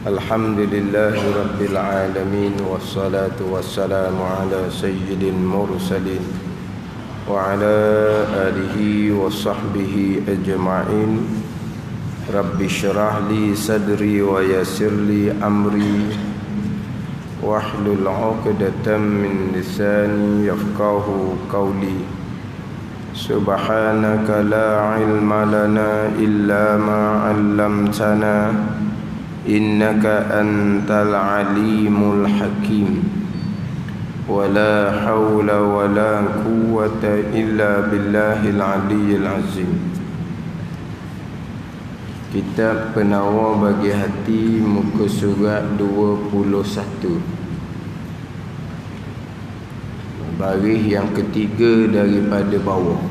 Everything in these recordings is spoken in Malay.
Alhamdulillahi Rabbil Alamin. Wassalatu wassalamu ala sayyidil mursalin wa ala alihi wa sahbihi ajma'in. Rabbi syrah li sadri wa yassir li amri wahlul 'uqdatam min lisani yafqahu qawli. Subhanaka la ilma lana illa ma 'allamtana innaka antal alimul hakim. Wala hawla wala quwwata illa billahil aliyyil azim. Kitab Penawar Bagi Hati, muka surat 21, baris yang ketiga daripada bawah.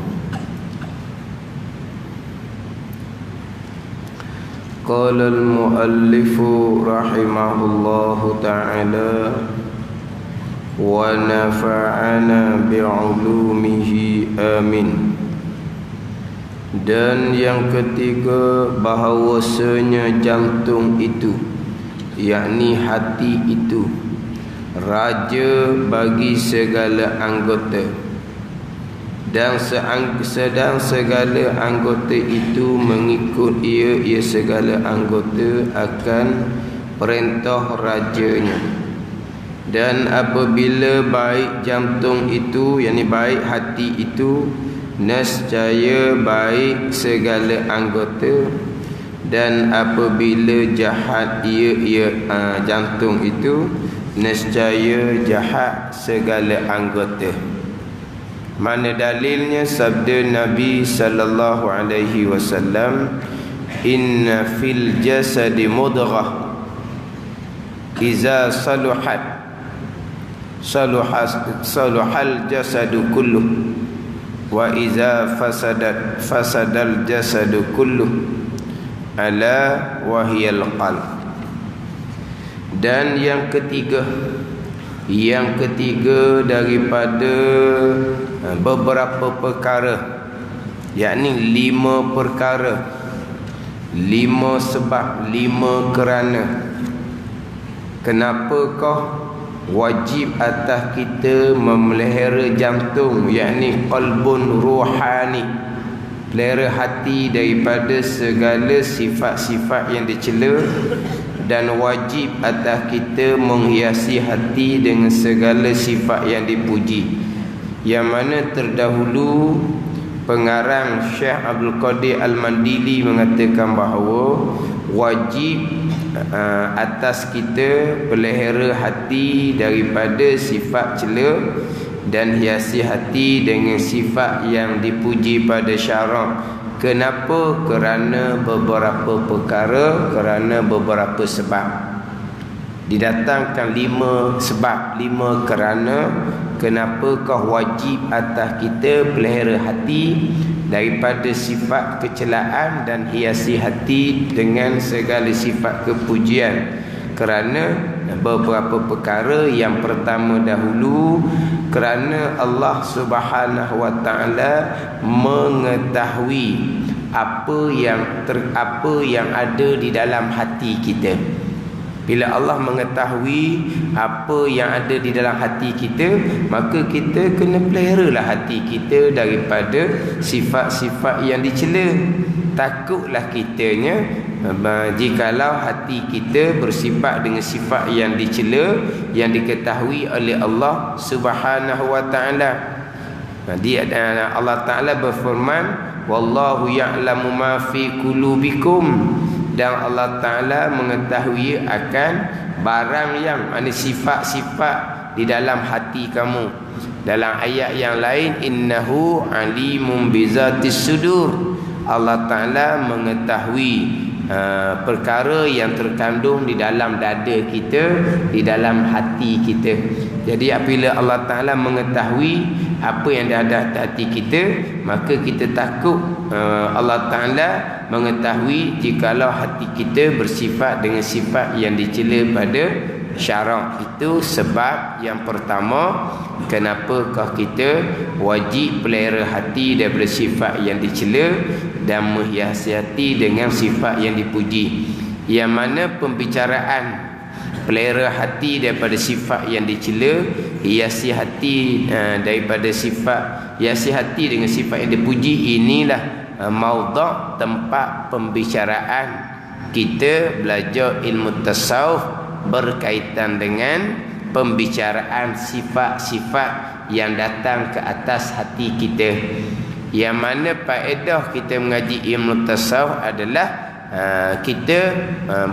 Qala al-muallifu rahimahullahu ta'ala wa nafa'ana bi'ulumihi amin. Dan yang ketiga, bahawasanya jantung itu, yakni hati itu, raja bagi segala anggota, dan sedang segala anggota itu mengikut ia segala anggota akan perintah rajanya. Dan apabila baik jantung itu, yakni baik hati itu, nescaya baik segala anggota. Dan apabila jahat jantung itu, nescaya jahat segala anggota. Mana dalilnya? Sabda Nabi sallallahu alaihi wasallam, inna fil jasadi mudghah iza saluhat saluhal jasadu kulluh wa iza fasadal jasadu kulluh ala wahiyal qalb. Dan yang ketiga daripada beberapa perkara, yakni 5 perkara, 5 sebab, 5 kerana. Kenapakah wajib atas kita memelihara jantung, yakni qalbun ruhani, pelihara hati daripada segala sifat-sifat yang dicela, dan wajib atas kita menghiasi hati dengan segala sifat yang dipuji. Yang mana terdahulu pengarang Syekh Abdul Qadir Al-Mandili mengatakan bahawa wajib atas kita pelihara hati daripada sifat cela dan hiasi hati dengan sifat yang dipuji pada syarak. Kenapa? Kerana beberapa perkara, kerana beberapa sebab. Didatangkan 5 sebab, 5 kerana. Kenapakah wajib atas kita pelihara hati daripada sifat kecelaan dan hiasi hati dengan segala sifat kepujian? Kerana beberapa perkara. Yang pertama dahulu, kerana Allah Subhanahu wa ta'ala mengetahui apa yang ada di dalam hati kita. Bila Allah mengetahui apa yang ada di dalam hati kita, maka kita kena peliharalah hati kita daripada sifat-sifat yang dicela. Takutlah kitanya jikalau hati kita bersifat dengan sifat yang dicela, yang diketahui oleh Allah Subhanahu wa ta'ala. Allah Ta'ala berfirman, wallahu ya'lamu ma fi qulubikum. Dan Allah Ta'ala mengetahui akan barang yang, sifat-sifat di dalam hati kamu. Dalam ayat yang lain, innahu alimun bizatis sudur. Allah Ta'ala mengetahui perkara yang terkandung di dalam dada kita, di dalam hati kita. Jadi apabila Allah Ta'ala mengetahui apa yang ada di hati kita, maka kita takut Allah Ta'ala mengetahui jikalau hati kita bersifat dengan sifat yang dicela pada syarak. Itu sebab yang pertama, kenapakah kita wajib pelihara hati daripada sifat yang dicela dan menghiasi hati dengan sifat yang dipuji. yang mana pembicaraan pelera hati daripada sifat yang dicela, hiasi hati daripada sifat, hiasi hati dengan sifat yang dipuji. Inilah maudhu' tempat pembicaraan kita belajar ilmu tasawuf berkaitan dengan pembicaraan sifat-sifat yang datang ke atas hati kita. Yang mana faedah kita mengaji ilmu tasawuf adalah kita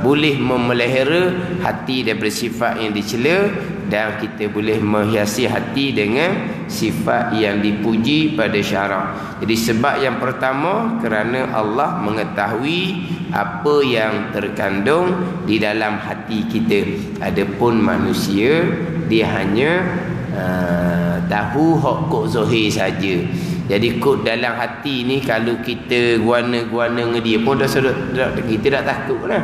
boleh memelihara hati daripada sifat yang dicela, dan kita boleh menghiasi hati dengan sifat yang dipuji pada syarak. Jadi sebab yang pertama, kerana Allah mengetahui apa yang terkandung di dalam hati kita. Adapun manusia, dia hanya tahu hak kok zahir saja. Jadi kod dalam hati ni, kalau kita guana-guana dengan dia pun kita dah takut lah.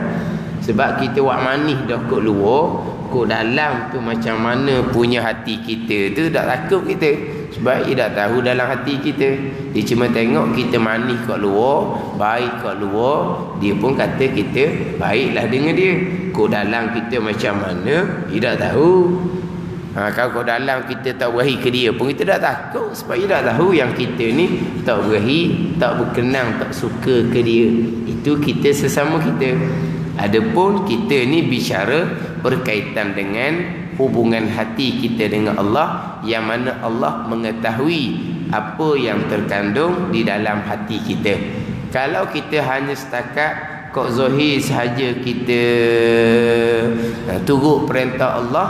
Sebab kita wak manis dah kod luar, kod dalam tu macam mana punya hati kita tu dah takut kita. Sebab dia dah tahu dalam hati kita. Dia cuma tengok kita manis kat luar, baik kat luar, dia pun kata kita baiklah dengan dia. Kod dalam kita macam mana, dia dah tahu. Kalau kat dalam kita tak berahi ke dia pun kita dah takut. Sebab dia dah tahu yang kita ni tak berahi, tak berkenang, tak suka ke dia. Itu kita sesama kita. Adapun kita ni bicara berkaitan dengan hubungan hati kita dengan Allah, yang mana Allah mengetahui apa yang terkandung di dalam hati kita. Kalau kita hanya setakat kok zahir sahaja kita turut perintah Allah,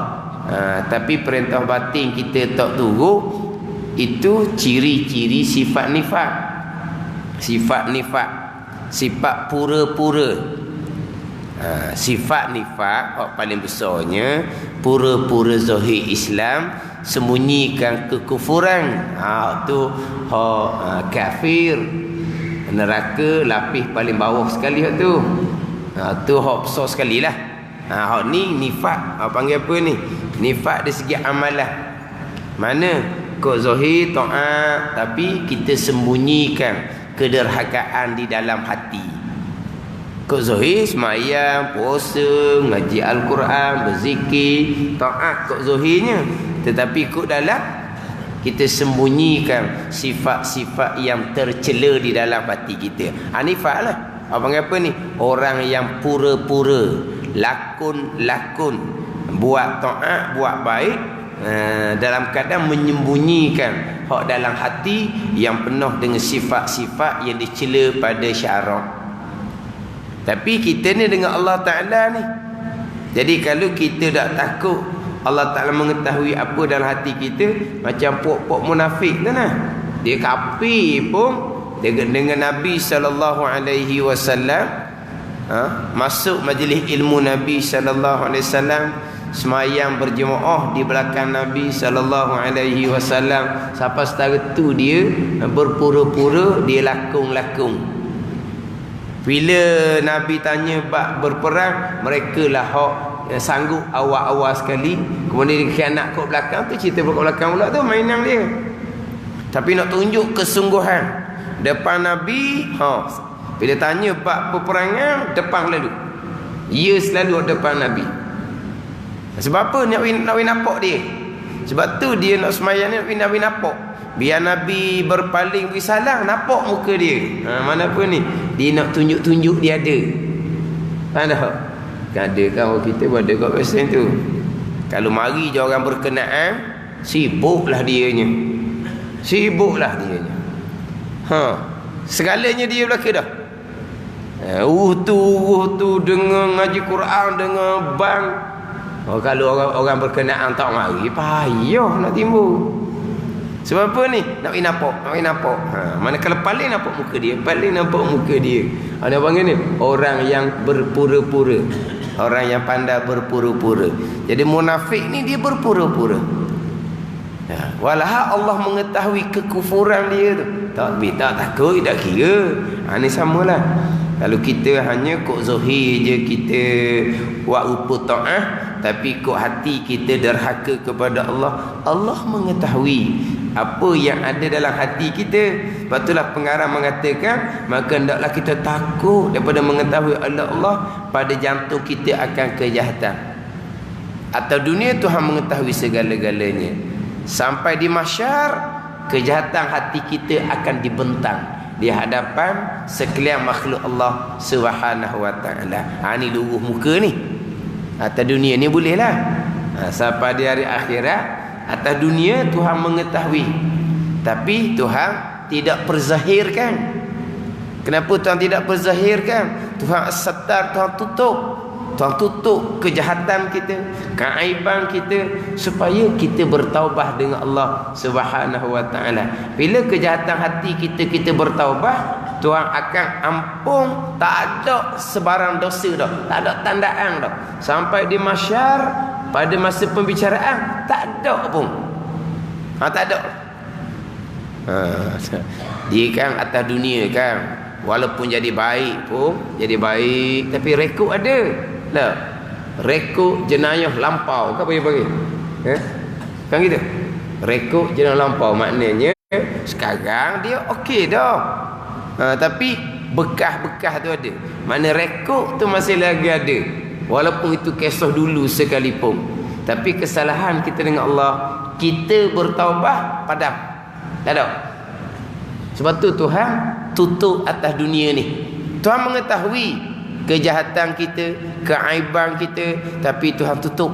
tapi perintah batin kita tak turut, itu ciri-ciri sifat nifak. Sifat nifak, sifat pura-pura. Sifat nifak paling besarnya pura-pura zahir Islam, sembunyikan kekufuran. Tu kafir, neraka lapis paling bawah sekali tu. Tu hak besar sekali lah. Hak ni nifak. Panggil apa ni? Nifak dari segi amalan. Mana kok zahir taat, tapi kita sembunyikan kederhakaan di dalam hati. Kok zahir semayang, puasa, ngaji Al-Quran, berzikir, taat kok zahirnya. Tetapi kok dalam kita sembunyikan sifat-sifat yang tercela di dalam hati kita. Nifak lah. Panggil apa ni? Orang yang pura-pura, lakon-lakon, buat taat, buat baik, dalam keadaan menyembunyikan hak dalam hati yang penuh dengan sifat-sifat yang dicela pada syarak. Tapi kita ni dengan Allah Ta'ala ni, jadi kalau kita tak takut Allah Ta'ala mengetahui apa dalam hati kita, macam pok-pok munafik tu nah. Dia kafir pun dengan Nabi SAW, masuk majlis ilmu Nabi SAW, semayang berjemaah di belakang Nabi SAW. Sampai setara tu dia berpura-pura, dia lakon-lakon. Bila Nabi tanya bab berperang, mereka lah hak sanggup awal-awal sekali. Kemudian dia khianat kat belakang tu, cerita kat belakang pula tu mainan dia. Tapi nak tunjuk kesungguhan depan Nabi, bila tanya bab peperangan, depan lalu. Ia selalu depan Nabi. Sebab apa nak nampak dia? Sebab tu dia nak semayang ni nak nampak. Biar Nabi berpaling pergi salam, nampak muka dia. Mana apa ni? Dia nak tunjuk-tunjuk dia ada. Ada tak? Ada kan kita pun ada kat pesen tu. Kalau mari je orang berkenaan, sibuklah dianya. Sibuklah dianya. Segalanya dia belaka dah. Tu dengan ngaji Quran, dengan bang. Kalau orang berkenaan tak mari, payah nak timbul. Sebab apa ni? Nak nampak. Manakala paling nampak muka dia, Ada panggil ni orang yang berpura-pura. Orang yang pandai berpura-pura. Jadi munafik ni dia berpura-pura. Walau Allah mengetahui kekufuran dia tu, tak takut, tak kira. Ni samalah. Kalau kita hanya kok zahir je kita buat rupa taat, tapi kok hati kita derhaka kepada Allah, Allah mengetahui apa yang ada dalam hati kita. Sebab itulah pengarang mengatakan, maka hendaklah kita takut daripada mengetahui Allah pada jantung kita akan kejahatan. Atau dunia Tuhan mengetahui segala-galanya. Sampai di mahsyar, kejahatan hati kita akan dibentang di hadapan sekalian makhluk Allah Subhanahu wa taala. Ni luruh muka ni. Atas dunia ni bolehlah. Sampai di hari akhirat, atas dunia Tuhan mengetahui. Tapi Tuhan tidak perzahirkan. Kenapa Tuhan tidak perzahirkan? Tuhan setar, Tuhan tutup. Tuhan tutup kejahatan kita, keaiban kita, supaya kita bertaubat dengan Allah Subhanahu wa taala. Bila kejahatan hati kita bertaubat, Tuhan akan ampun, tak ada sebarang dosa dah, tak ada tandaan dah. Sampai di mahsyar, pada masa pembicaraan tak ada pun. Tak ada. Dia kan atas dunia kan, walaupun jadi baik pun, jadi baik, tapi rekod ada. Lah, rekod jenayah lampau ke apa dia panggil? Kan gitu. Rekod jenayah lampau maknanya sekarang dia okey dah. Tapi bekas-bekas tu ada. Mana rekod tu masih lagi ada. Walaupun itu kisah dulu sekalipun. Tapi kesalahan kita dengan Allah, kita bertaubat padam. Tak ada. Sebab tu Tuhan tutup atas dunia ni. Tuhan mengetahui kejahatan kita, keaiban kita, tapi Tuhan tutup.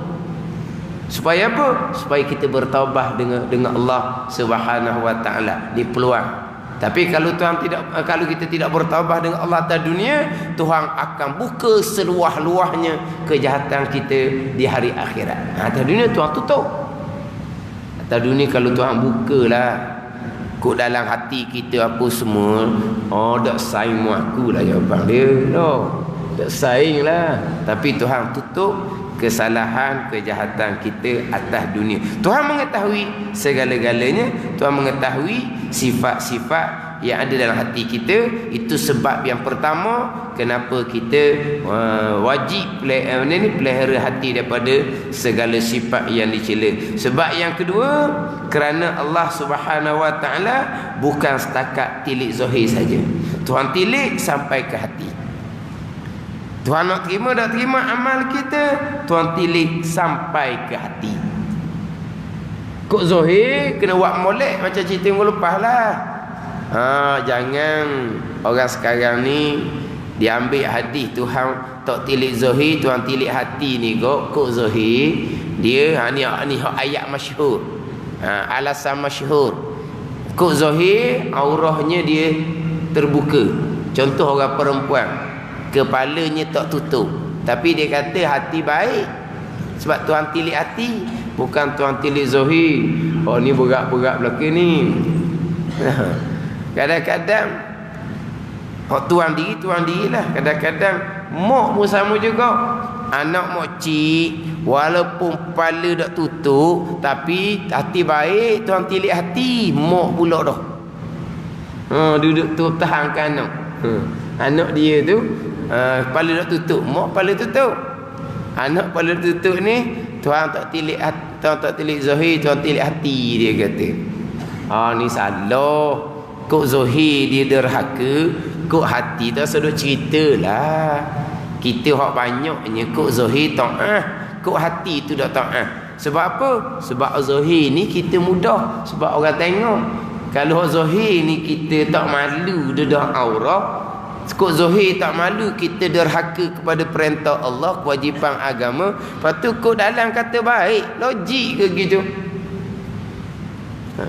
Supaya apa? Supaya kita bertaubat dengan Allah Subhanahu wa taala. Ni peluang. Tapi kalau kita tidak bertaubat dengan Allah atas dunia, Tuhan akan buka seluah-luahnya kejahatan kita di hari akhirat. Atas dunia Tuhan tutup. Atas dunia kalau Tuhan bukalah kok dalam hati kita apa semua, dak saing mu aku lah jawapan dia. Tak saing lah. Tapi Tuhan tutup kesalahan, kejahatan kita atas dunia. Tuhan mengetahui segala-galanya. Tuhan mengetahui sifat-sifat yang ada dalam hati kita. Itu sebab yang pertama kenapa kita wajib pelihara hati daripada segala sifat yang dicela. Sebab yang kedua, kerana Allah Subhanahu wa taala bukan setakat tilik zahir saja. Tuhan tilik sampai ke hati. Tuhan nak terima, tak terima amal kita, Tuhan tilik sampai ke hati. Kok zahir kena buat molek macam cerita minggu lepas lah. Jangan orang sekarang ni diambil hadis Tuhan tak tilik zahir, Tuhan tilik hati ni kok zahir. Dia ni ayat masyhur. Alasan masyhur. Kok zahir aurahnya dia terbuka. Contoh orang perempuan, kepalanya tak tutup, tapi dia kata hati baik. Sebab Tuhan tilik hati, bukan Tuhan tilik zahir. Ni berat-berat belakang ni. Kadang-kadang tuan diri lah. Kadang-kadang mak pun sama juga. Anak mak cik, walaupun kepala tak tutup, tapi hati baik, Tuhan tilik hati. Mak pula dah duduk tu tahankan anak. Anak dia tu kepala tak tutup, mak kepala tutup. Anak kepala tutup ni Tuhan tak tilik zahir, Tuhan tilik hati, dia kata. Ni salah. Kok zahir dia derhaka, kok hati tak sedut ceritalah. Kita hak banyaknya kok zahir taat, kok hati tu tak taat. Sebab apa? Sebab zahir ni kita mudah, sebab orang tengok. Kalau zahir ni kita tak malu dedah aurat, kok zahir tak malu kita derhaka kepada perintah Allah, kewajipan agama. Lepas tu kok dalam kata baik, logik ke gitu?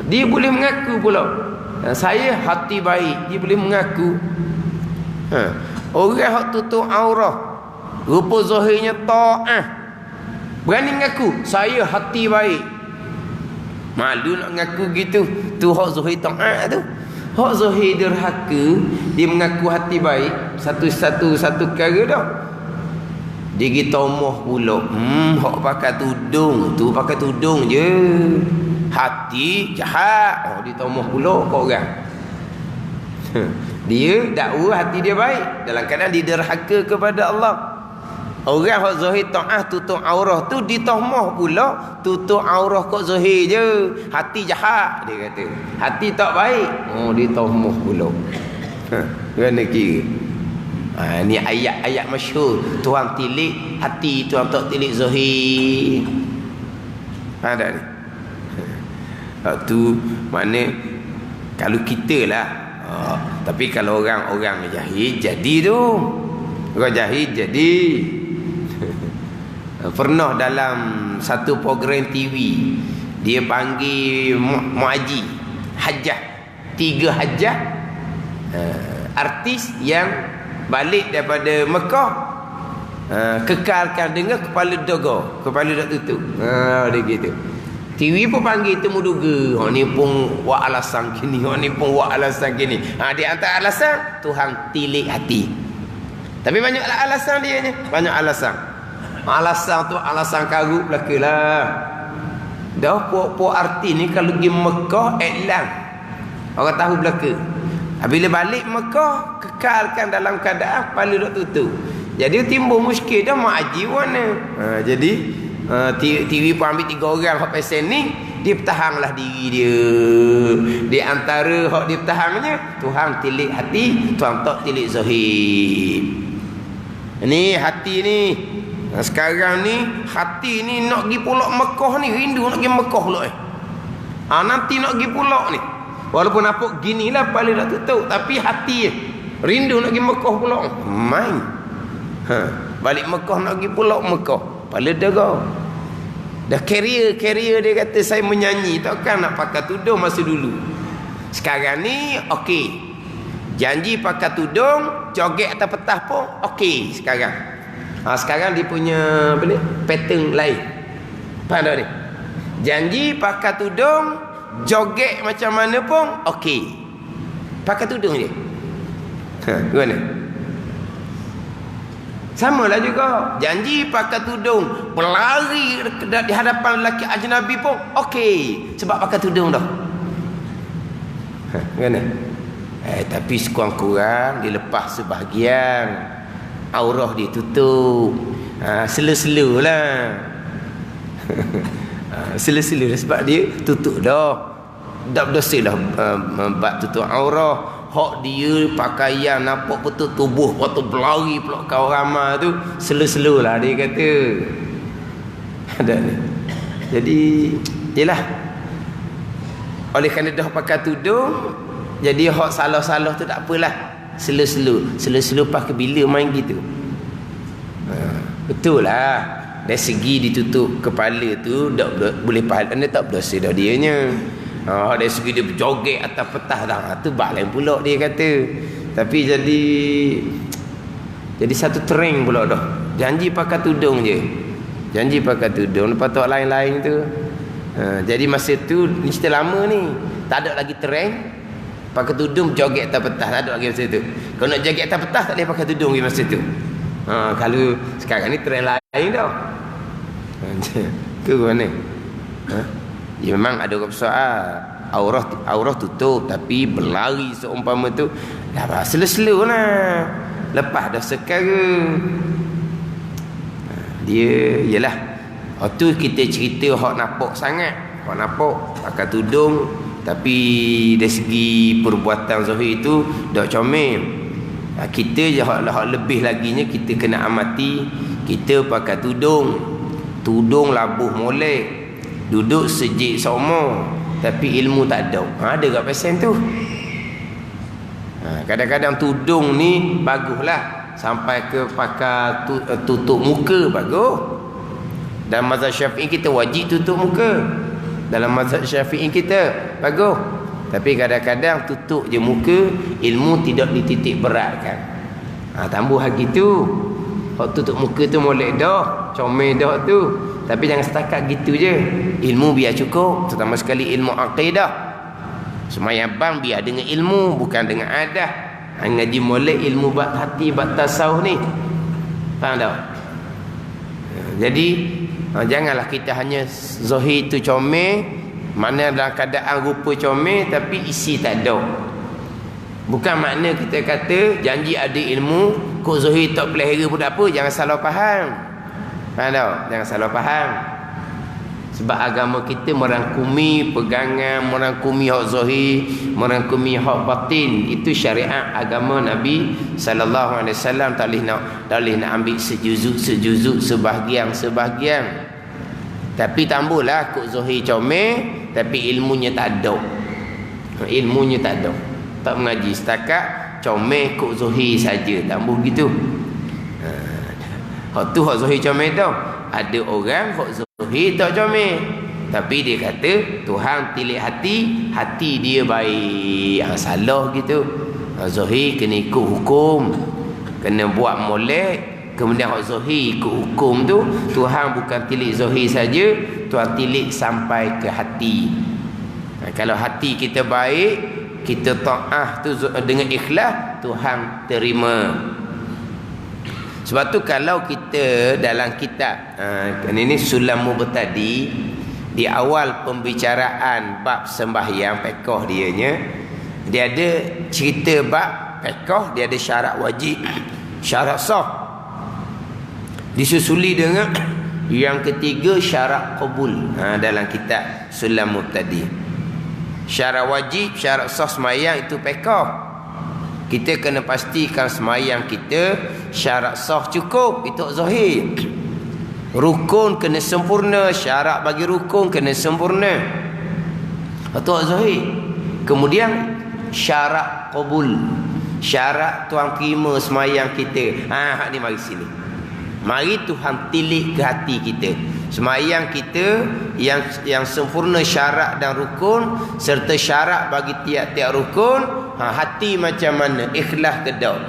Dia boleh mengaku pula, saya hati baik, dia boleh mengaku. Orang hak tutup aurat, rupa zahirnya taat, berani mengaku saya hati baik. Malu nak mengaku gitu. Tu hak zahir taat tu. Hak zahir derhaka, dia mengaku hati baik, satu perkara dah. Dia pergi tomoh pula. Hak pakai tudung tu pakai tudung je, hati jahat. Dia tomoh pula kat orang. Dia dakwa hati dia baik, dalam keadaan dia derhaka kepada Allah. Orang hak zahir ta'ah tutup aurah tu ditohmah pula tutup aurah kok zahir je. Hati jahat dia kata. Hati tak baik. Oh ditohmah pula. Gimana kira? Ni ayat-ayat masyhur. Tuhan tilik hati, Tuhan tak tilik zahir. Faham tak ni? Tu makna kalau kita lah. Tapi kalau orang-orang jahil jadi tu. Orang jahil jadi. Pernah dalam satu program TV dia panggil muaji hajah, 3 hajah artis yang balik daripada Mekah, kekalkan dengan kepala daga, kepala dak tutup. Dia gitu. TV pun panggil temu duga. Hak ni pun buat alasan gini, hak ni pun buat alasan gini. Di antara alasan Tuhan tilik hati. Tapi banyaklah alasan dia ni, banyak alasan. Alasan tu alasan karut belakalah. Dah puak-puak artis ni kalau pergi Mekah iklan. Orang tahu belaka. Bila balik Mekah kekalkan dalam keadaan kepala dok tutup. Jadi timbul muskil dah mak haji mana. Jadi TV pun ambil 3 orang hak pesen ni, dia pertahanlah diri dia. Di antara hak dia pertahannya, Tuhan tilik hati, Tuhan tak tilik zahir. Ni hati ni. Sekarang ni hati ni nak pergi pulak Mekah ni, rindu nak pergi Mekah pula nanti nak pergi pulak ni. Walaupun nampak ginilah kepala dah tutup, tapi hati rindu nak pergi Mekah pula. Main. Balik Mekah nak pergi pulak Mekah. Kepala dah carrier dia kata saya menyanyi, takkan nak pakai tudung masa dulu. Sekarang ni okey. Janji pakai tudung, joget atas petah pun okey sekarang. Sekarang dia punya apa ni? Pattern lain. Faham tak ni? Janji pakai tudung, joget macam mana pun okey. Pakai tudung je. Gimana? Samalah juga. Janji pakai tudung, berlari di hadapan lelaki ajnabi pun okey, sebab pakai tudung dah. Gimana? Tapi sekurang-kurang dilepas sebahagian. Aurah dia tutup. Sela-sela lah. Sela-sela lah sebab dia tutup dah. Tak berdosa dah bab tutup aurah. Hak dia pakaian nampak betul tubuh waktu berlari pula kau ramai tu, sela-sela lah dia kata. Ada ni. Jadi yalah. Oleh kerana dah pakai tudung, jadi hak salah-salah tu tak apalah. Sela-sela pakai bila main gitu. Betul lah. Dari segi ditutup kepala tu tak boleh pahala, tak berdosa dah dianya. Dari segi dia berjoget atas petah dah, tu bak lain pula dia kata. Tapi jadi satu trend pula dah. Janji pakai tudung je. Janji pakai tudung, lepas tu lain-lain tu. Jadi masa tu ni cerita lama ni, tak ada lagi trend pakai tudung joget atas petah, tak ada lagi masa tu. Kalau nak joget atas petah tak boleh pakai tudung lagi masa tu. Kalau sekarang ni trend lain dah. Ke mana? Ya memang ada orang soal aurah tutup tapi berlari seumpama tu dah sela-sela lah. Lepas dah sekarang dia ialah tu kita cerita hak nampak sangat, hak nampak pakai tudung tapi dari segi perbuatan zahir itu dah comel. Kita je hak lebih laginya kita kena amati. Kita pakai tudung labuh molek, duduk sejik sama tapi ilmu tak ada. Ada kat pesen tu. Kadang-kadang tudung ni baguslah sampai ke pakai tutup muka bagus. Dalam mazhab Syafi'i kita wajib tutup muka. Dalam mazhab Syafi'i kita bagus. Tapi kadang-kadang tutup je muka, ilmu tidak dititik beratkan. Tambah lagi tu. Hak tutup muka tu molek dah, comel dah tu. Tapi jangan setakat gitu je. Ilmu biar cukup, terutama sekali ilmu akidah. Semayang bang biar dengan ilmu, bukan dengan adah. Ngaji molek ilmu bab hati, bab tasawuf ni. Faham tak? Jadi janganlah kita hanya zahir tu comel, mana dalam keadaan rupa comel tapi isi tak ada. Bukan makna kita kata janji ada ilmu kok Zuhir tak pelihara pun tak apa. Jangan salah faham. Faham tak? Jangan salah faham. Sebab agama kita merangkumi pegangan, merangkumi hak zahir, merangkumi hak batin. Itu syariat agama Nabi sallallahu alaihi wasallam. Tak boleh nak ambil sejuzuk, sebahagian. Tapi tambahlah kok zahir comel, tapi ilmunya tak ada. Ilmunya tak ada. Tak mengaji setakat comel kok zahir saja. Tambah gitu. Hak tu hak zahir comel tau. Ada orang hak zahir tak comel, tapi dia kata Tuhan tilik hati dia baik. Salah gitu. Zahir kena ikut hukum, kena buat molek. Kemudian hak zahir ikut hukum tu, Tuhan bukan tilik zahir saja, Tuhan tilik sampai ke hati. Kalau hati kita baik, kita taat tu dengan ikhlas, Tuhan terima. Sebab tu kalau kita dalam kitab ini Sulamul Bertadi, di awal pembicaraan bab sembahyang fiqh dia ada cerita bab fiqh, dia ada syarat wajib, syarat sah. Disusuli dengan yang ketiga syarat qabul dalam kitab Sulamul Bertadi. Syarat wajib, syarat sah sembahyang itu fiqh. Kita kena pastikan semayang kita syarat sah cukup, itu zahir. Rukun kena sempurna, syarat bagi rukun kena sempurna, itu zahir. Kemudian syarat qabul, syarat Tuhan terima semayang kita. Hak ni mari sini. Mari Tuhan tilik ke hati kita. Semayang kita yang sempurna syarat dan rukun, serta syarat bagi tiap-tiap rukun, hati macam mana, ikhlas ke tak?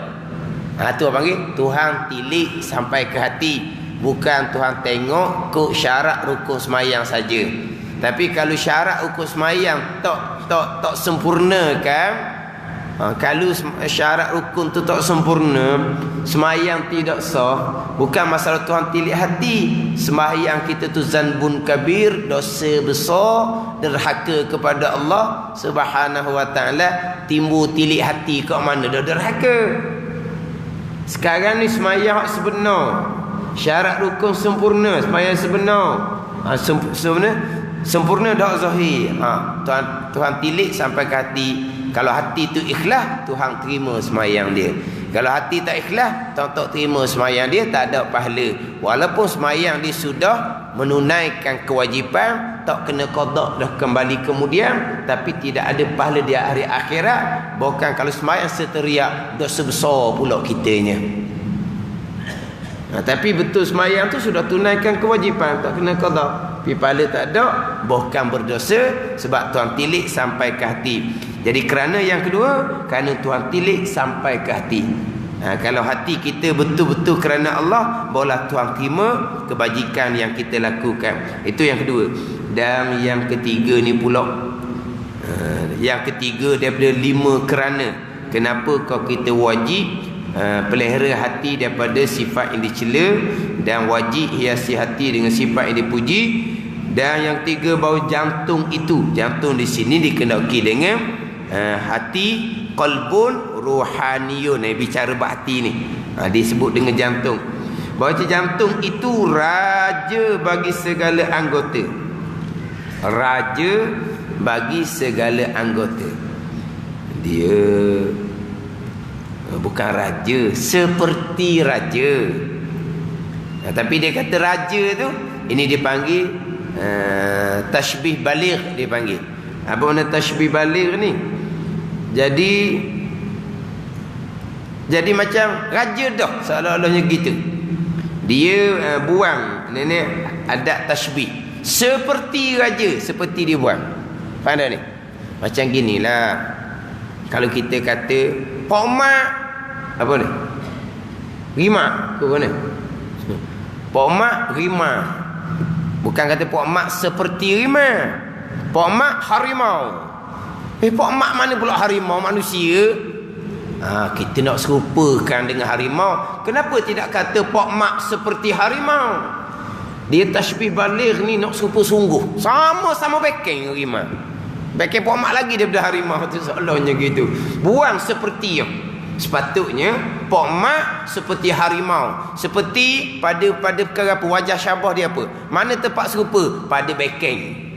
Tu apa panggil? Tuhan tilik sampai ke hati. Bukan Tuhan tengok ke syarat rukun semayang saja. Tapi kalau syarat rukun semayang tak sempurna kan? Kalau syarat rukun tu tak sempurna, semayang tidak sah. Bukan masalah Tuhan tilik hati. Semayang kita tu zanbun kabir, dosa besar, derhaka kepada Allah Subhanahu wa taala. Timbul tilik hati kat mana dah derhaka. Sekarang ni semayang sebenar, syarat rukun sempurna, semayang sebenar. Sempurna dak zahir. Tuhan tilik sampai ke hati. Kalau hati tu ikhlas, Tuhan terima semayang dia. Kalau hati tak ikhlas, Tuhan tak terima semayang dia, tak ada pahala. Walaupun semayang dia sudah menunaikan kewajipan, tak kena qada dah kembali kemudian, tapi tidak ada pahala di hari akhirat. Bahkan kalau semayang seteriak, dosa besar pula kitanya. Tapi betul semayang tu sudah tunaikan kewajipan, tak kena qada, tapi pahala tak ada, bahkan berdosa sebab Tuhan tilik sampai ke hati. Jadi kerana yang kedua, kerana Tuhan tilik sampai ke hati. Kalau hati kita betul-betul kerana Allah, barulah Tuhan terima kebajikan yang kita lakukan. Itu yang kedua. Dan yang ketiga ni pula, yang ketiga daripada 5 kerana. Kenapa kau kita wajib pelihara hati daripada sifat yang dicela, dan wajib hiasi hati dengan sifat yang dipuji. Dan yang tiga, bahawa jantung itu, jantung di sini dikenaki dengan hati, qalbun ruhaniyun. Bicara hati ni disebut dengan jantung. Bahawa jantung itu raja bagi segala anggota. Raja bagi segala anggota. Dia bukan raja seperti raja, tapi dia kata raja tu, ini dipanggil tashbih baligh. Dipanggil apa makna tashbih baligh ni? Jadi macam raja dah, seolah-olahnya gitu. Dia buang nenek adat tashbih seperti raja, seperti dia buang. Faham tak ni? Macam ginilah, kalau kita kata Pak Mak apa ni? Rima ke mana? Pak Mak rima. Bukan kata Pak Mak seperti rima. Pak Mak harimau. Pak Mak mana pula harimau? Manusia. Kita nak serupakan dengan harimau. Kenapa tidak kata Pak Mak seperti harimau? Dia tashbih baligh ni nak serupa sungguh. Sama-sama backing rima. Backing Pak Mak lagi daripada harimau tu, seolahnya gitu. Buang seperti yang. Sepatutnya Pok Mak seperti harimau, seperti pada perkara apa, wajah syabah dia apa, mana tempat serupa pada backing.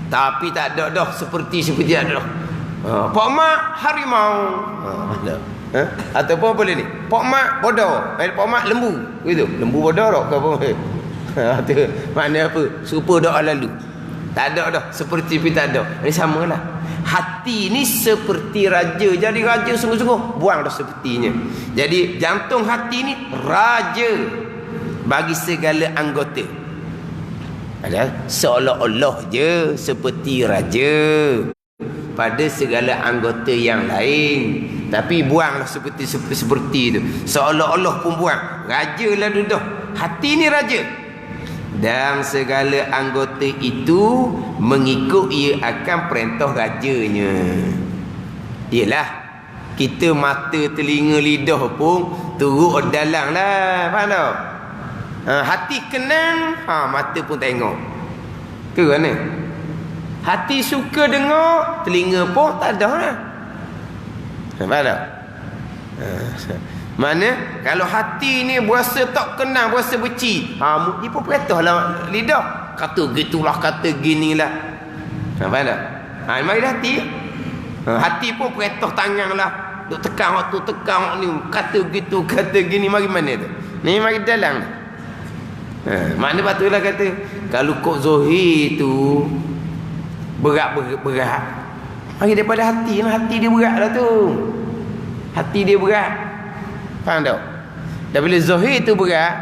Tapi tak ada dah seperti ada dah. Pok Mak harimau. Ataupun boleh ni, Pok Mak bodoh, Pok Mak lembu. Begitu. Lembu bodoh tak ke apa. Tu makna apa? Serupa dah lalu. Tak ada dah seperti tak ada. Ini samalah. Hati ni seperti raja. Jadi raja sungguh-sungguh, buang dah sepertinya. Jadi jantung hati ni raja bagi segala anggota. Ada seolah-olah je seperti raja pada segala anggota yang lain, tapi buanglah seperti itu. Seolah-olah pun buang. Raja lah dah. Hati ni raja. Dan segala anggota itu mengikut ia akan perintah rajanya. Yelah, kita mata, telinga, lidah pun turut dalang lah. Faham tak? Hati kenang, mata pun tengok. Ke mana? Hati suka dengar, telinga pun tak ada lah. Faham tak? Mana kalau hati ni berasa tak kenal, berasa benci, dia pun perintahlah lidah, kata gitulah, kata ginilah. Faham tak? Mari hati. Hati pun perintah tangan lah, duk tekan waktu, tekan waktu ni, kata gitu, kata gini. Mari mana tu? Ni mari dalam. Makna patutlah kata, kalau kok Zohir tu berat. Mari daripada hati lah. Hati dia berat lah tu. Hati dia berat. Faham tak? Dan bila Zohir tu berat,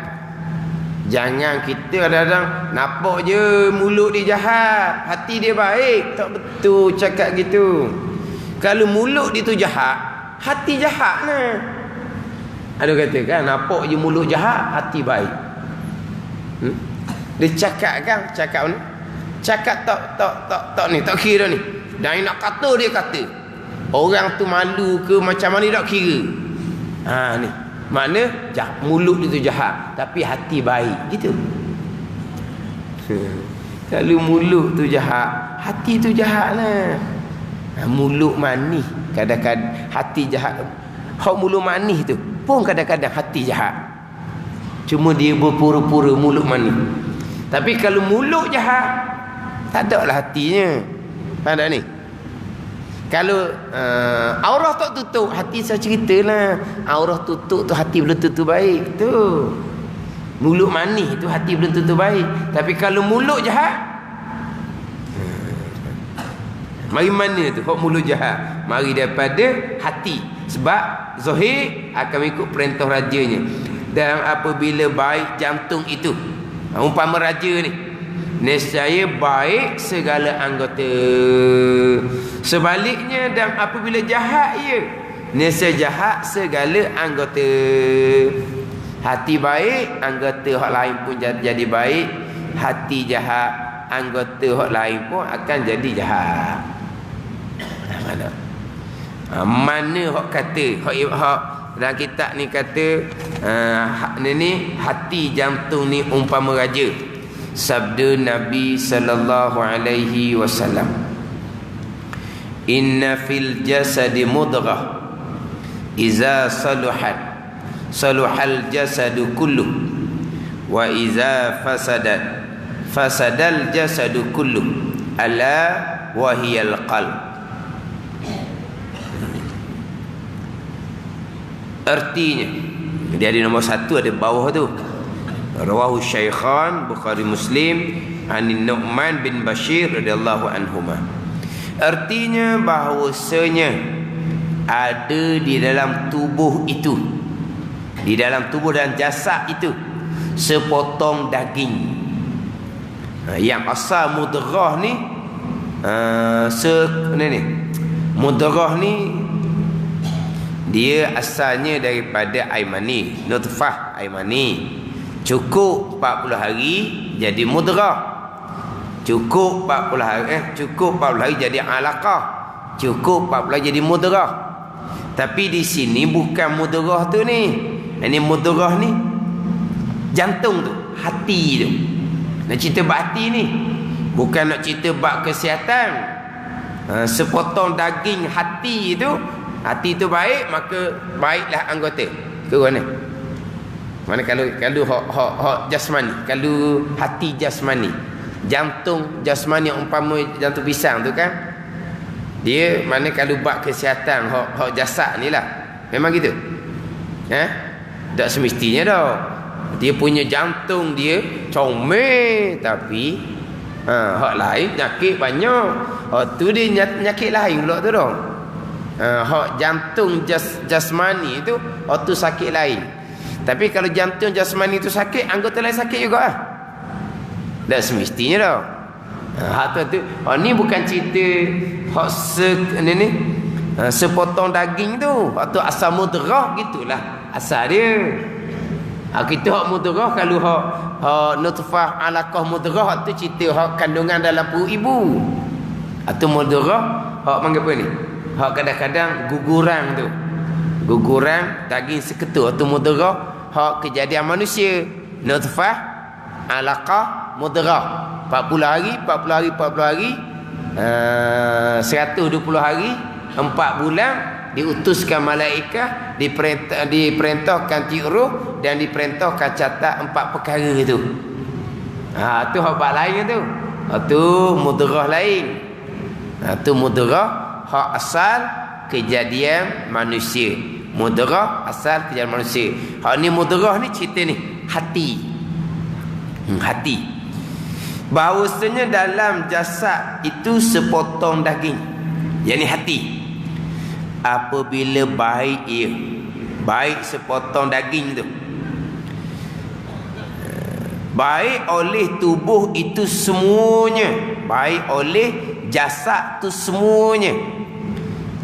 jangan kita kadang-kadang nampak je mulut dia jahat, hati dia baik. Tak betul cakap gitu. Kalau mulut dia tu jahat, hati jahat lah. Ada kata kan, nampak je mulut jahat, hati baik. Dia cakap kan, cakap ni, cakap tak ni, tak kira ni. Dan nak kata dia kata. Orang tu malu ke macam mana tak kira. Ni makna mulut itu jahat tapi hati baik gitu. Kalau mulut tu jahat, hati tu jahat lah. Mulut manis kadang-kadang hati jahat. Hak mulut manis tu pun kadang-kadang hati jahat, cuma dia berpura-pura mulut manis. Tapi kalau mulut jahat, tak ada lah hatinya. Faham tak ni? Kalau aurah tak tutup, hati saya ceritalah. Aurah tutup tu hati belum tentu baik tu. Mulut manis tu hati belum tentu baik. Tapi kalau mulut jahat, mari mana tu? Kok mulut jahat? Mari daripada hati. Sebab Zohir akan ikut perintah rajanya. Dan apabila baik jantung itu, umpama raja ni, nescaya baik segala anggota. Sebaliknya, dan apabila jahat ia, nescaya jahat segala anggota. Hati baik, anggota hak lain pun jadi baik. Hati jahat, anggota hak lain pun akan jadi jahat. Mana hak kata, hak dalam kitab ni kata, ni hati jantung ni umpama raja. Sabda Nabi sallallahu alaihi wasallam, inna fil jasadi mudghah iza saluhat saluhal jasadu kullu wa iza fasadat fasadal jasadu kullu ala wahiyal qalb. Artinya dia ada nombor 1, ada bawah tu. Rawahu Syaikhan Bukhari Muslim anin Nu'man bin Bashir radhiyallahu anhuma. Artinya bahawasanya ada di dalam tubuh itu, di dalam tubuh dan jasad itu, sepotong daging. Yang asal mudghah ni, mudghah ni dia asalnya daripada air mani, nutfah air mani. Cukup 40 hari jadi mudghah. Cukup 40 hari jadi alaqah. Cukup 40 hari jadi mudghah. Tapi di sini bukan mudghah tu ni. Ini mudghah ni jantung tu, hati tu. Nak cerita bab hati ni, bukan nak cerita bab kesihatan. Sepotong daging hati tu Hati tu baik, maka baiklah anggota. Ke mana? Mana kalau hak jasmani, kalau hati jasmani, jantung jasmani umpama jantung pisang tu kan, dia mana kalau bab kesihatan hak jasad ni lah, memang gitu. Tak semestinya dah. Dia punya jantung dia comel, tapi hak lain penyakit banyak. Hak tu dia penyakit lain pula tu dah. Hak jantung jasmani tu, hak tu sakit lain. Tapi kalau jantung jasmani tu sakit, anggota lain sakit juga lah. Tak semestinya dah. Hak tu ni bukan cerita hak sepotong daging tu. Hak tu asal mudrah gitulah asal dia. Kita hak mudrah, kalau hak nutfah alaqah mudrah, hak tu cerita hak kandungan dalam perut ibu. Hak tu mudrah, hak panggil apa ni? Hak kadang-kadang guguran tu. Guguran daging seketul, hak tu mudrah. Hak kejadian manusia, nutfah alaqah mudrah, 40 hari 120 hari, 4 bulan diutuskan malaikat, diperintahkan tiup roh dan diperintahkan catat 4 perkara itu. Tu hak lain tu. Tu mudrah lain. Tu mudrah hak asal kejadian manusia. Mudrah asal kejadian manusia. Hak ni mudrah ni cerita ni hati. Hati. Bahawasanya dalam jasad itu sepotong daging, yakni hati. Apabila baik ia, baik sepotong daging tu, baik oleh tubuh itu semuanya, baik oleh jasad tu semuanya.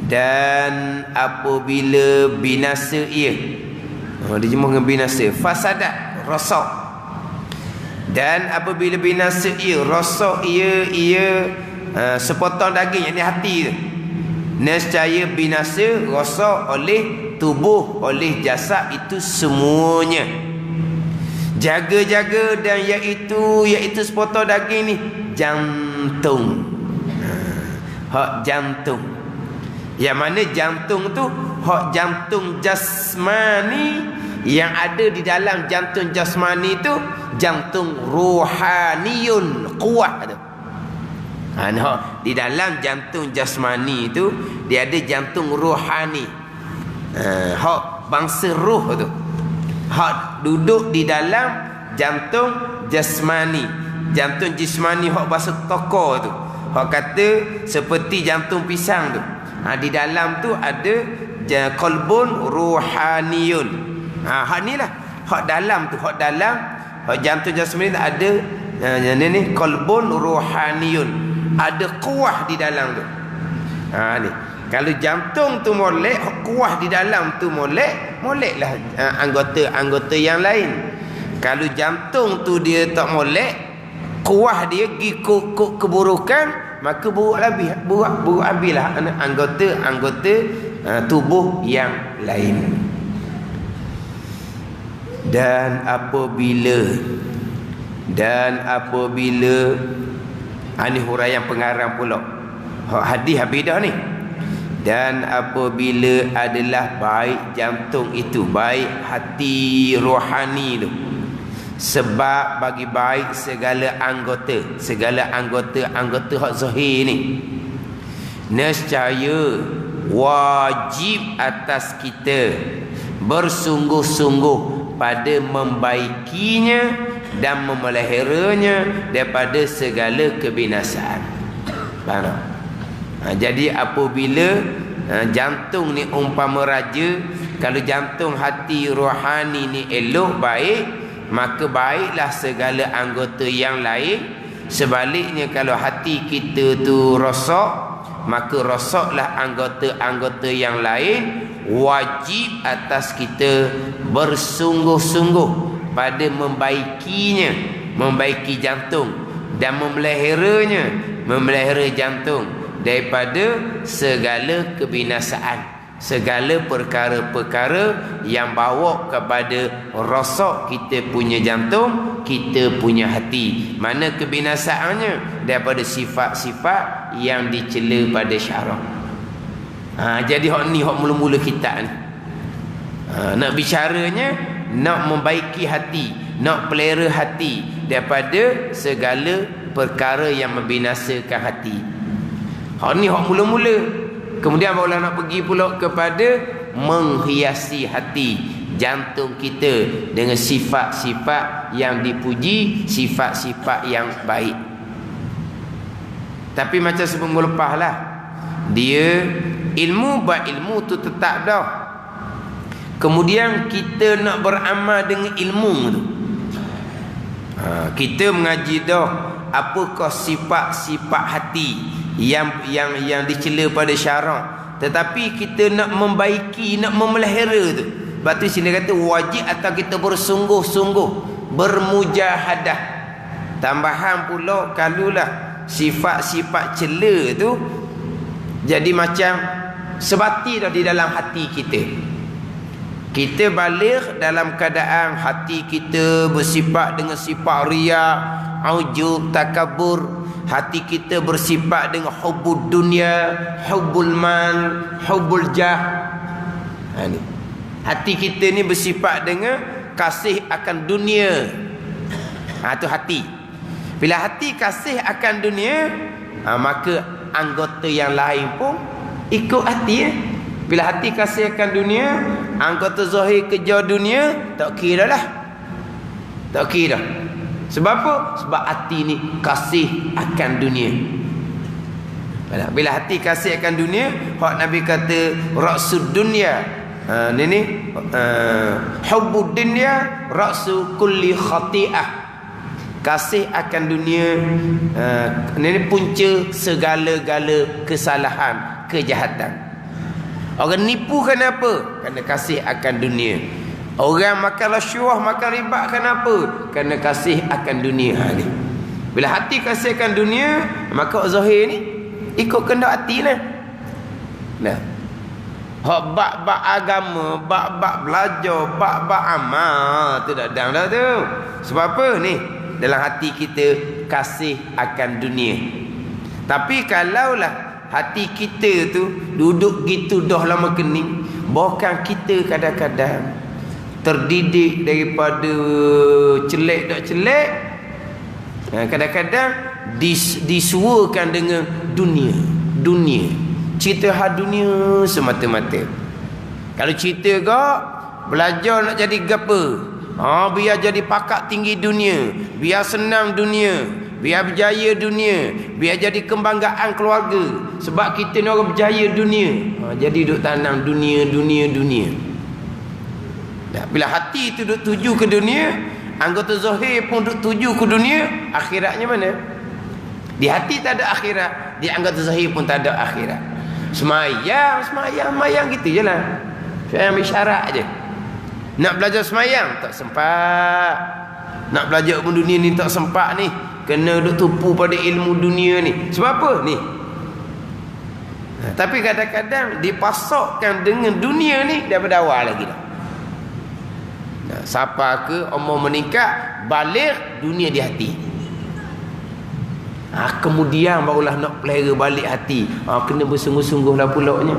Dan apabila binasa ia, dijemur dengan binasa, fasadat, rosak. Dan apabila binasa ia, rosak ia sepotong daging, yakni hati tu, nescaya binasa, rosak oleh tubuh, oleh jasad itu semuanya. Jaga-jaga dan iaitu sepotong daging ni jantung. Hak jantung. Yang mana jantung tu hak jantung jasmani, yang ada di dalam jantung jasmani tu jantung ruhaniyun, kuat tu. Di dalam jantung jasmani tu dia ada jantung ruhani. Hak bangsa roh tu, hak duduk di dalam jantung jasmani. Jantung jasmani hak bahasa toko tu, hak kata seperti jantung pisang tu. Di dalam tu ada qalbun ruhaniyun. Hak ni lah, hak dalam tu, hak dalam hak jantung jasmani tu ada ni qalbun ruhaniyun. Ada kuah di dalam tu. Ni kalau jantung tu molek, kuah di dalam tu moleklah anggota yang lain. Kalau jantung tu dia tak molek, kuah dia pergi keburukan, maka buruk habislah anggota tubuh yang lain. Dan apabila ini huraian pengarang pula, hadis habis dah ni. Dan apabila adalah baik jantung itu, baik hati rohani tu, sebab bagi baik segala anggota hak zahir ni, nescaya wajib atas kita bersungguh-sungguh pada membaikinya dan memeliharanya daripada segala kebinasaan. Faham tak? Jadi apabila jantung ni umpama raja, kalau jantung hati rohani ni elok baik, maka baiklah segala anggota yang lain. Sebaliknya kalau hati kita tu rosak, maka rosaklah anggota-anggota yang lain. Wajib atas kita bersungguh-sungguh pada membaikinya, membaiki jantung dan memelihara jantung daripada segala kebinasaan, segala perkara-perkara yang bawa kepada rosak kita punya jantung, kita punya hati. Mana kebinasaannya? Daripada sifat-sifat yang dicela pada syarak. Jadi hak ni hak mula-mula kita ni. Nak bicaranya, nak membaiki hati, nak pelera hati daripada segala perkara yang membinasakan hati. Hak ni hak mula-mula. Kemudian barulah nak pergi pula kepada menghiasi hati, jantung kita dengan sifat-sifat yang dipuji, sifat-sifat yang baik. Tapi macam sebelum lepas lah, dia ilmu ilmu tu tetap dah. Kemudian kita nak beramal dengan ilmu tu. Kita mengaji dah apakah sifat-sifat hati yang dicela pada syarak, tetapi kita nak membaiki, nak memelihara tu. Sebab tu sini kata wajib atas kita bersungguh-sungguh, bermujahadah. Tambahan pula kalulah sifat-sifat cela tu jadi macam sebati dah di dalam hati kita. Kita balik dalam keadaan hati kita bersifat dengan sifat riya, ujub, takabur. Hati kita bersifat dengan hubbud dunia, hubbul mal, hubbul jah. Ni. Hati kita ni bersifat dengan kasih akan dunia. Tu hati. Bila hati kasih akan dunia, maka anggota yang lain pun ikut hati. Bila hati kasih akan dunia, anggota zahir kejar dunia, tak kira lah. Tak kira. Sebab apa? Sebab hati ni kasih akan dunia. Bila hati kasih akan dunia, hak Nabi kata raksud dunia. Hubbud dunia raksu kulli khati'ah. Kasih akan dunia ini punca segala-gala kesalahan, kejahatan. Orang nipu kenapa? Kerana kasih akan dunia. Orang makan rasuah, makan riba kenapa? Kerana kasih akan dunia. Ni. Bila hati kasih akan dunia, maka zahir ni ikut kehendak hati lah. Nah. Hak bab-bab agama, bab-bab belajar, bab-bab amal tu dah dang dah tu. Sebab apa ni? Dalam hati kita kasih akan dunia. Tapi kalaulah hati kita tu duduk gitu dah lama kening, bahkan kita kadang-kadang terdidik daripada celek tak celek, kadang-kadang disuakan dengan dunia, cerita hal dunia semata-mata. Kalau cerita gak belajar nak jadi gapo, biar jadi pakar tinggi dunia, biar senang dunia, biar berjaya dunia, biar jadi kebanggaan keluarga. Sebab kita ni orang berjaya dunia, jadi duk tanam dunia. Bila hati tu duk tuju ke dunia, anggota zahir pun duk tuju ke dunia, akhiratnya mana? Di hati tak ada akhirat, di anggota zahir pun tak ada akhirat. Semayang gitu je lah. Saya ambil syarat je. Nak belajar semayang tak sempat. Nak belajar ilmu dunia ni tak sempat ni. Kena duk tupu pada ilmu dunia ni. Sebab apa ni? Tapi kadang-kadang dipasokkan dengan dunia ni daripada awal lagi dah. Siapa ke umur meningkat, balik dunia di hati. Kemudian barulah nak pelihara balik hati. Kena bersungguh-sungguh lah pulaknya.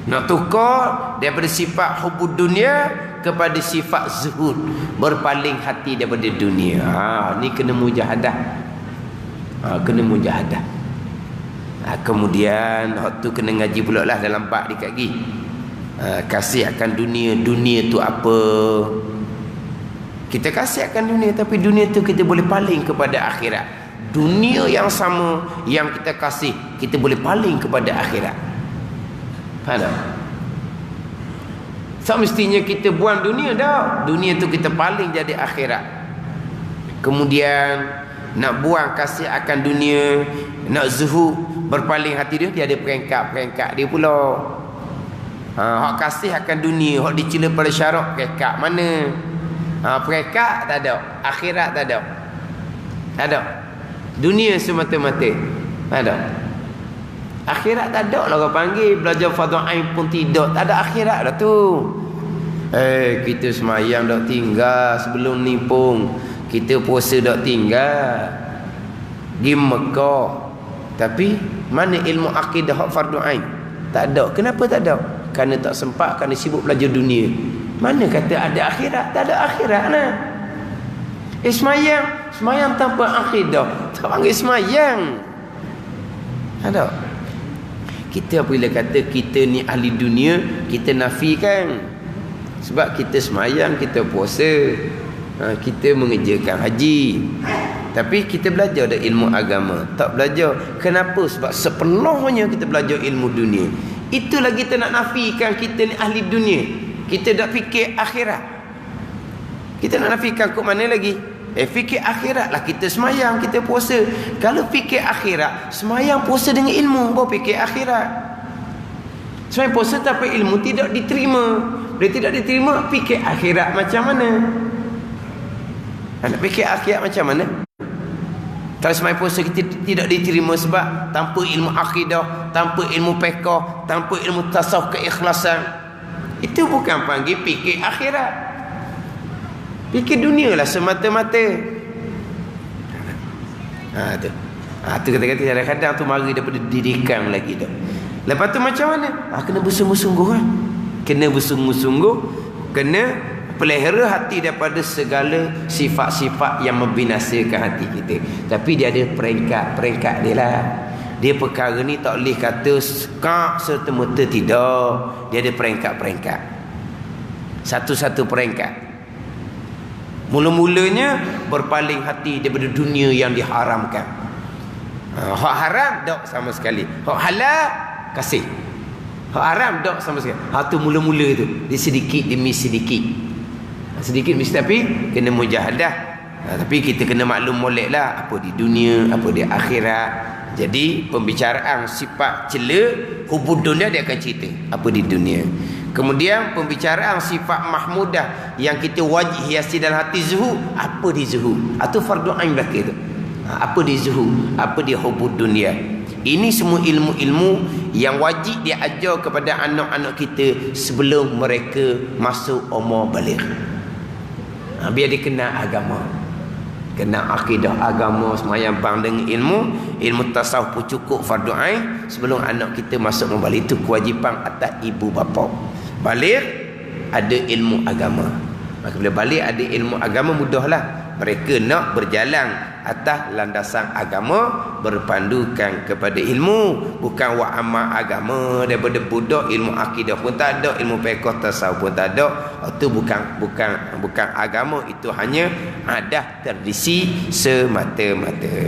Nak tukar daripada sifat hubbud dunia kepada sifat zuhud, berpaling hati daripada dunia. Ni kena mujahadah. Kena mujahadah. Kemudian waktu kena ngaji pula lah dalam bab dekat lagi. Kasih akan dunia. Dunia tu apa? Kita kasih akan dunia, tapi dunia tu kita boleh paling kepada akhirat. Dunia yang sama yang kita kasih, kita boleh paling kepada akhirat. Faham tak? So mestinya kita buang dunia dah. Dunia tu kita paling jadi akhirat. Kemudian nak buang kasih akan dunia, nak zuhud, berpaling hati dia ada peringkat-peringkat dia pula. Hak kasih akan dunia, hak dicela pada syarak, peringkat mana? Peringkat tak ada, akhirat tak ada. Tak ada. Dunia semata-mata. Ada. Akhirat tak ada lah orang panggil. Belajar fardhu ain pun tidak. Tak ada akhirat dah tu. Kita semayang dak tinggal sebelum ni pun. Kita puasa dak tinggal. Di Mekah. Tapi mana ilmu akidah hak fardhu ain? Tak ada. Kenapa tak ada? Kerana tak sempat, kerana sibuk belajar dunia. Mana kata ada akhirat? Tak ada akhirat lah. Semayang tanpa akidah, tak panggil semayang. Ada. Kita apabila kata kita ni ahli dunia, kita nafikan. Sebab kita semayang, kita puasa, kita mengerjakan haji. Tapi kita belajar dah ilmu agama. Tak belajar. Kenapa? Sebab sepenuhnya kita belajar ilmu dunia. Itulah kita nak nafikan kita ni ahli dunia. Kita tak fikir akhirat. Kita nak nafikan kok mana lagi? Fikir akhirat lah. Kita semayang, kita puasa. Kalau fikir akhirat, semayang puasa dengan ilmu, baru fikir akhirat. Semayang puasa tapi ilmu tidak diterima. Dia tidak diterima, fikir akhirat macam mana? Nak fikir akhirat macam mana? Kalau semayang puasa kita tidak diterima sebab tanpa ilmu akidah, tanpa ilmu fiqh, tanpa ilmu tasawuf keikhlasan, itu bukan panggil fikir akhirat. Fikir dunia lah semata-mata. Tu kata-kata kadang-kadang tu mari daripada didikan lagi tu. Lepas tu macam mana? Kena bersungguh-sungguh kan. Kena bersungguh-sungguh, kena pelihara hati daripada segala sifat-sifat yang membinasakan hati kita. Tapi dia ada peringkat-peringkat dia lah. Dia perkara ni tak boleh kata skak serta-merta, tidak. Dia ada peringkat-peringkat. Satu-satu peringkat. Mula-mulanya berpaling hati daripada dunia yang diharamkan. Hak haram tak sama sekali. Hak halal kasih. Hak haram tak sama sekali. Tu mula-mula tu. Dia sedikit demi sedikit. Sedikit mesti, tapi kena mujahadah. Tapi kita kena maklum molek lah apa di dunia, apa di akhirat. Jadi pembicaraan sifat cela hubud dunia dia akan cerita apa di dunia. Kemudian pembicaraan sifat mahmudah yang kita wajib hiasi dalam hati zuhud, apa di zuhud? Itu fardu ain belaka tu. Apa di zuhud? Apa di hubud dunia? Ini semua ilmu-ilmu yang wajib dia ajar kepada anak-anak kita sebelum mereka masuk umur baligh. Biar dia kenal agama, kenal akidah agama, semayang bang dengan ilmu tasawuf pun cukup fardu ain sebelum anak kita masuk umur baligh. Itu kewajipan atas ibu bapa. Balik ada ilmu agama. Maka bila balik ada ilmu agama, mudahlah mereka nak berjalan atas landasan agama, berpandukan kepada ilmu, bukan wa amal agama daripada budak, ilmu akidah pun tak ada, ilmu fiqh tasawuf pun tak ada. Itu bukan agama, itu hanya adat tradisi semata-mata.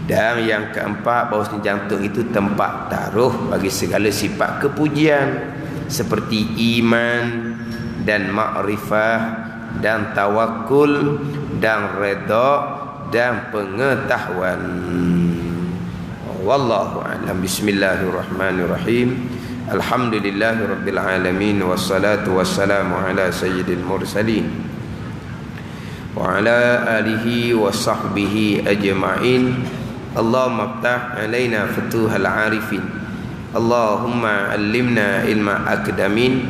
Dan yang keempat, bahawasanya jantung itu tempat taruh bagi segala sifat kepujian seperti iman dan ma'rifah dan tawakul dan redha dan pengetahuan. Wallahu a'lam. Bismillahirrahmanirrahim. Alhamdulillahirabbil alamin wassalatu wassalamu ala sayyidil mursalin wa ala alihi wa sahbihi ajma'in. Allahumma aftah alaina futuhal arifin. Allahumma allimna ilma akdamin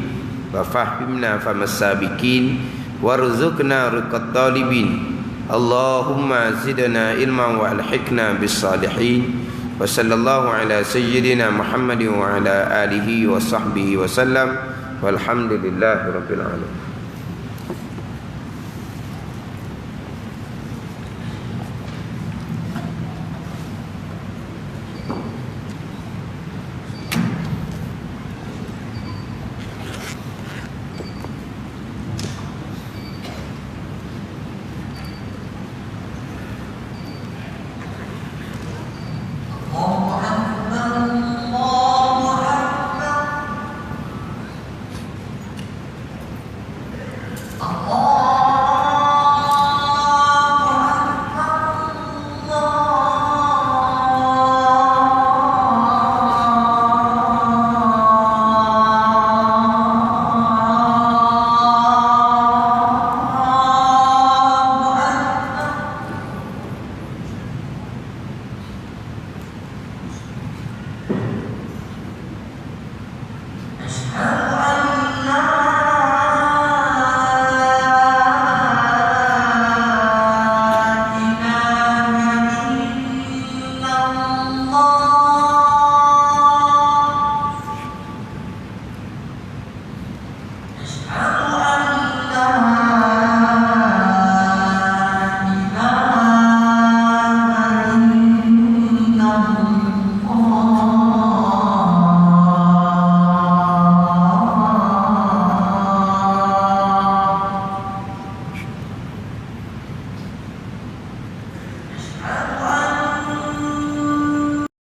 wa fahimna famas sabiqin warzuqna riqat talibin. Allahumma zidna ilman wa alhiqna bis salihin. Wa sallallahu ala sayyidina Muhammadin wa ala alihi wa sahbihi wa sallam. Walhamdulillahi rabbil alamin.